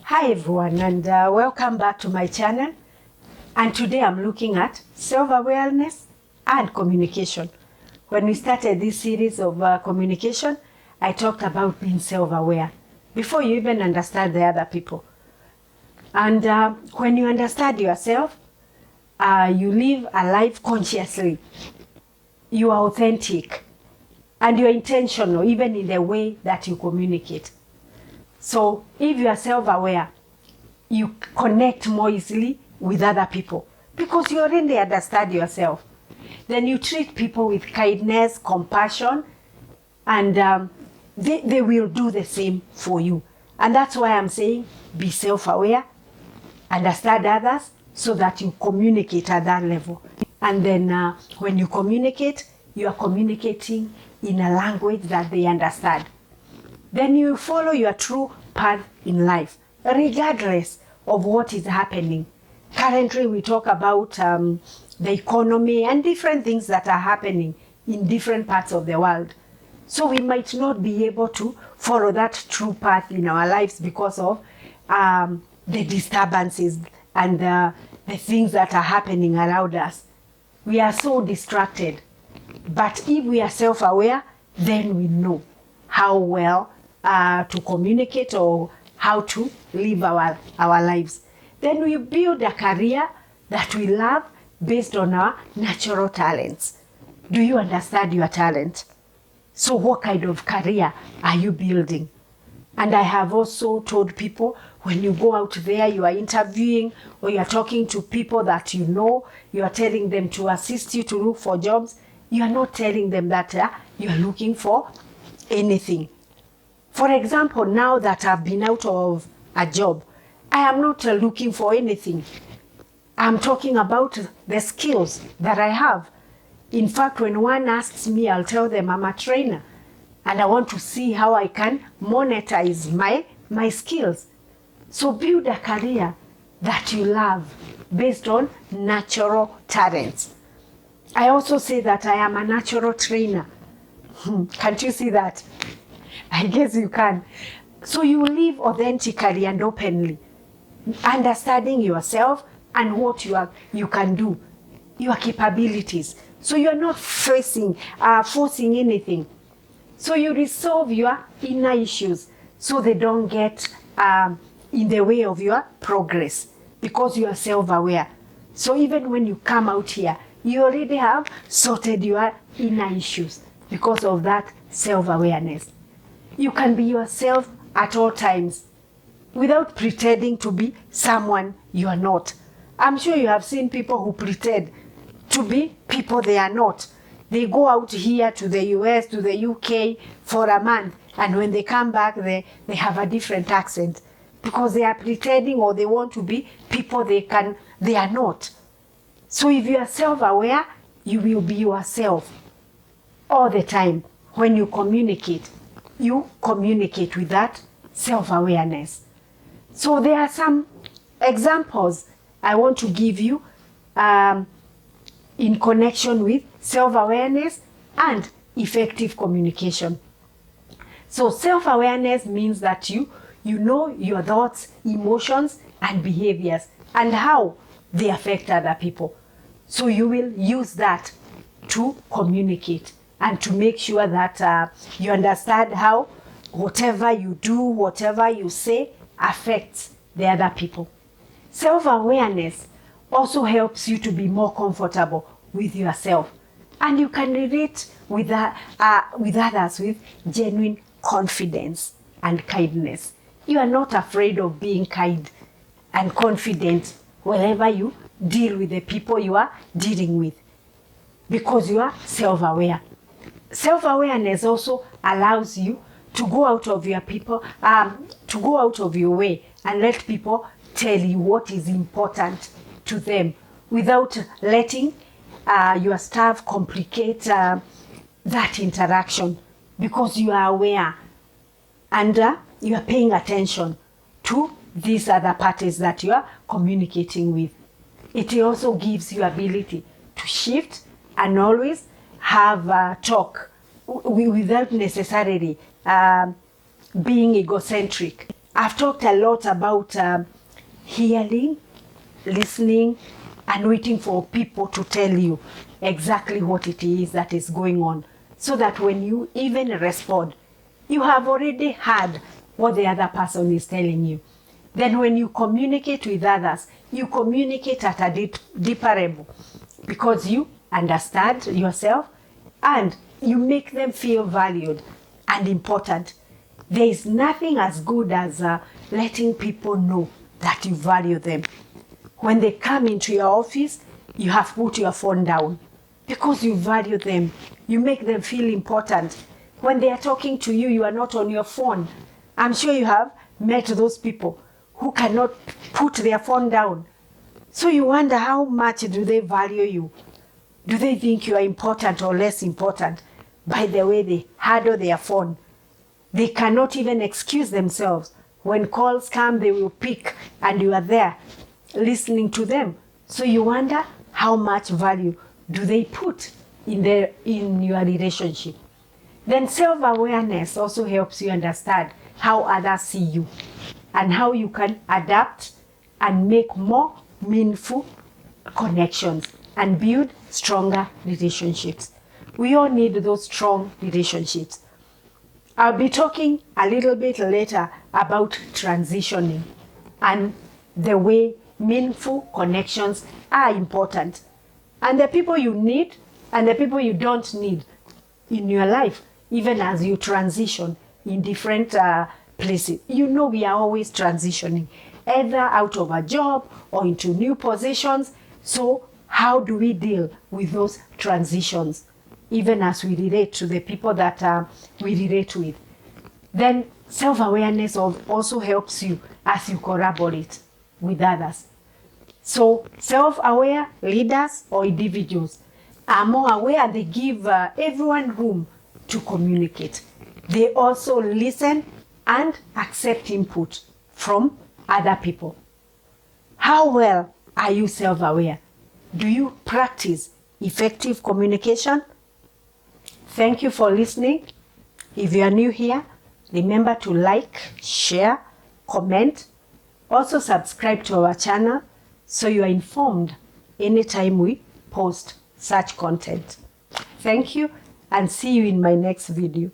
Hi everyone, and welcome back to my channel. And today I'm looking at self-awareness and communication. When we started this series of communication, I talked about being self-aware before you even understand the other people. And when you understand yourself, you live a life consciously. You are authentic and you're intentional even in the way that you communicate. So if you are self-aware, you connect more easily with other people because you already understand yourself. Then you treat people with kindness, compassion, and they will do the same for you. And that's why I'm saying be self-aware, understand others so that you communicate at that level. And then when you communicate, you are communicating in a language that they understand. Then you follow your true path in life, regardless of what is happening. Currently, we talk about the economy and different things that are happening in different parts of the world. So we might not be able to follow that true path in our lives because of the disturbances and the things that are happening around us. We are so distracted. But if we are self-aware, then we know how well to communicate or how to live our lives. Then we build a career that we love based on our natural talents. Do you understand your talent? So what kind of career are you building? And I have also told people, when you go out there, you are interviewing or you are talking to people that you know, you are telling them to assist you to look for jobs. You are not telling them that you are looking for anything. For example, now that I've been out of a job, I am not looking for anything. I'm talking about the skills that I have. In fact, when one asks me, I'll tell them I'm a trainer and I want to see how I can monetize my skills. So build a career that you love based on natural talents. I also say that I am a natural trainer. Can't you see that? I guess you can. So you live authentically and openly, understanding yourself and what you can do, your capabilities. So you're not forcing anything. So you resolve your inner issues so they don't get in the way of your progress because you are self-aware. So even when you come out here, you already have sorted your inner issues because of that self-awareness. You can be yourself at all times without pretending to be someone you are not. I'm sure you have seen people who pretend to be people they are not. They go out here to the US, to the UK for a month, and when they come back, they have a different accent because they are pretending or they want to be people they are not. So if you are self-aware, you will be yourself all the time. When you communicate with that self-awareness. So there are some examples I want to give you in connection with self-awareness and effective communication. So self-awareness means that you know your thoughts, emotions, and behaviors and how they affect other people. So you will use that to communicate and to make sure that you understand how whatever you do, whatever you say affects the other people. Self-awareness also helps you to be more comfortable with yourself, and you can relate with others with genuine confidence and kindness. You are not afraid of being kind and confident wherever you deal with the people you are dealing with because you are self-aware. Self-awareness also allows you to go out of your way and let people tell you what is important to them without letting your staff complicate that interaction because you are aware and you are paying attention to these other parties that you are communicating with. It also gives you ability to shift and always have a talk without necessarily being egocentric. I've talked a lot about hearing, listening, and waiting for people to tell you exactly what it is that is going on, so that when you even respond, you have already heard what the other person is telling you. Then when you communicate with others, you communicate at a deeper level, because you understand yourself and you make them feel valued and important. There is nothing as good as letting people know that you value them. When they come into your office, you have put your phone down because you value them. You make them feel important. When they are talking to you, you are not on your phone. I'm sure you have met those people who cannot put their phone down. So you wonder, how much do they value you? Do they think you are important or less important by the way they handle their phone? They cannot even excuse themselves. When calls come, they will pick, and you are there listening to them. So you wonder, how much value do they put in your relationship? Then self-awareness also helps you understand how others see you and how you can adapt and make more meaningful connections and build stronger relationships. We all need those strong relationships. I'll be talking a little bit later about transitioning and the way meaningful connections are important, and the people you need and the people you don't need in your life, even as you transition in different places. You know, we are always transitioning, either out of a job or into new positions. So how do we deal with those transitions, even as we relate to the people that we relate with? Then self-awareness also helps you as you collaborate with others. So self-aware leaders or individuals are more aware. They give everyone room to communicate. They also listen and accept input from other people. How well are you self-aware? Do you practice effective communication? Thank you for listening. If you are new here, remember to like, share, comment. Also subscribe to our channel so you are informed anytime we post such content. Thank you, and see you in my next video.